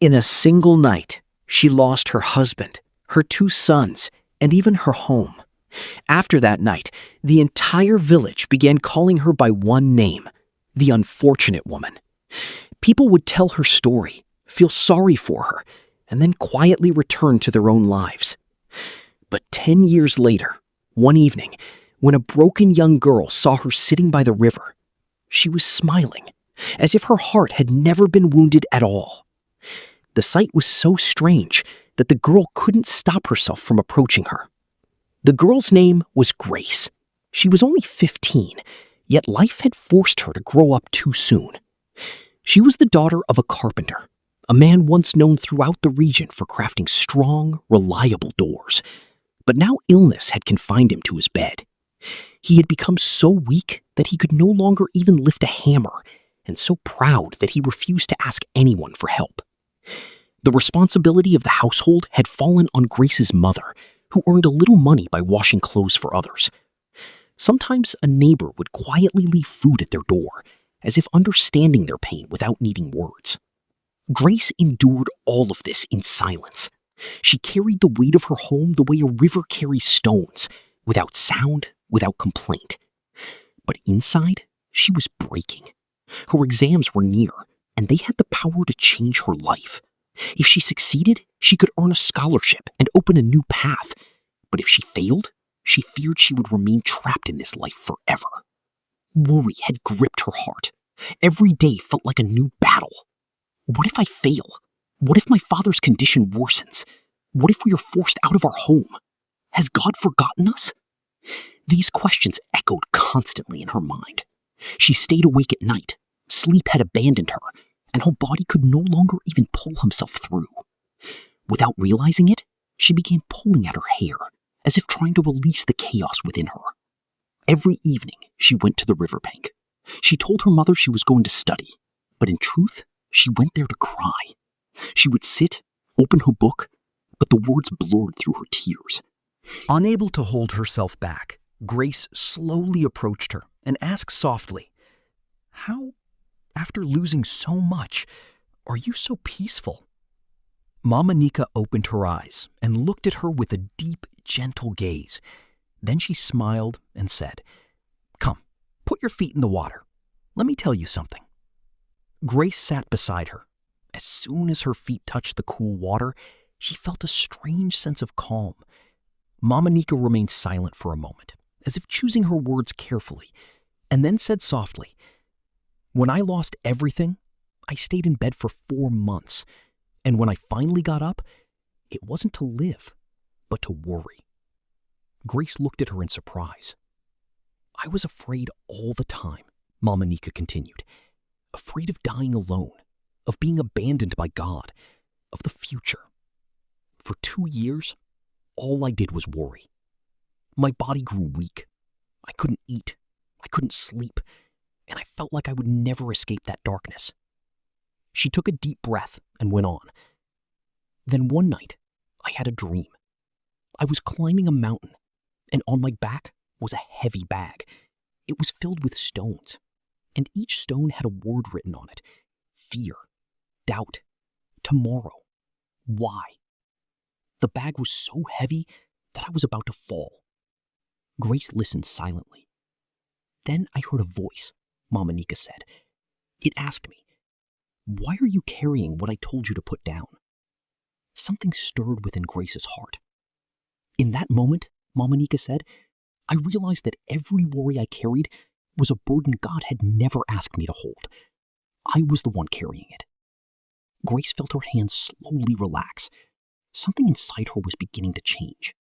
In a single night, she lost her husband, her 2 sons, and even her home. After that night, the entire village began calling her by one name, the unfortunate woman. People would tell her story, feel sorry for her, and then quietly return to their own lives. But 10 years later, one evening, when a broken young girl saw her sitting by the river, she was smiling, as if her heart had never been wounded at all. The sight was so strange that the girl couldn't stop herself from approaching her. The girl's name was Grace. She was only 15, yet life had forced her to grow up too soon. She was the daughter of a carpenter, a man once known throughout the region for crafting strong, reliable doors. But now illness had confined him to his bed. He had become so weak that he could no longer even lift a hammer, and so proud that he refused to ask anyone for help. The responsibility of the household had fallen on Grace's mother, who earned a little money by washing clothes for others. Sometimes a neighbor would quietly leave food at their door, as if understanding their pain without needing words. Grace endured all of this in silence. She carried the weight of her home the way a river carries stones, without sound, without complaint. But inside, she was breaking. Her exams were near, and they had the power to change her life. If she succeeded, she could earn a scholarship and open a new path. But if she failed, she feared she would remain trapped in this life forever. Worry had gripped her heart. Every day felt like a new battle. What if I fail? What if my father's condition worsens? What if we are forced out of our home? Has God forgotten us? These questions echoed constantly in her mind. She stayed awake at night. Sleep had abandoned her, and her body could no longer even pull himself through. Without realizing it, she began pulling at her hair, as if trying to release the chaos within her. Every evening, she went to the riverbank. She told her mother she was going to study, but in truth, she went there to cry. She would sit, open her book, but the words blurred through her tears. Unable to hold herself back, Grace slowly approached her and asked softly, "How, after losing so much, are you so peaceful?" Mama Nneka opened her eyes and looked at her with a deep, gentle gaze. Then she smiled and said, "Come, put your feet in the water. Let me tell you something." Grace sat beside her. As soon as her feet touched the cool water, she felt a strange sense of calm. Mama Nneka remained silent for a moment, as if choosing her words carefully, and then said softly, "When I lost everything, I stayed in bed for 4 months, and when I finally got up, it wasn't to live, but to worry." Grace looked at her in surprise. "I was afraid all the time," Mama Nneka continued, "afraid of dying alone, of being abandoned by God, of the future. For 2 years, all I did was worry. My body grew weak. I couldn't eat. I couldn't sleep. And I felt like I would never escape that darkness." She took a deep breath and went on. "Then one night, I had a dream. I was climbing a mountain, and on my back was a heavy bag. It was filled with stones, and each stone had a word written on it: fear, doubt, tomorrow, why. The bag was so heavy that I was about to fall." Grace listened silently. "Then I heard a voice," Mama Nneka said. "It asked me, 'Why are you carrying what I told you to put down?'" Something stirred within Grace's heart. "In that moment," Mama Nneka said, "I realized that every worry I carried was a burden God had never asked me to hold. I was the one carrying it." Grace felt her hands slowly relax. Something inside her was beginning to change.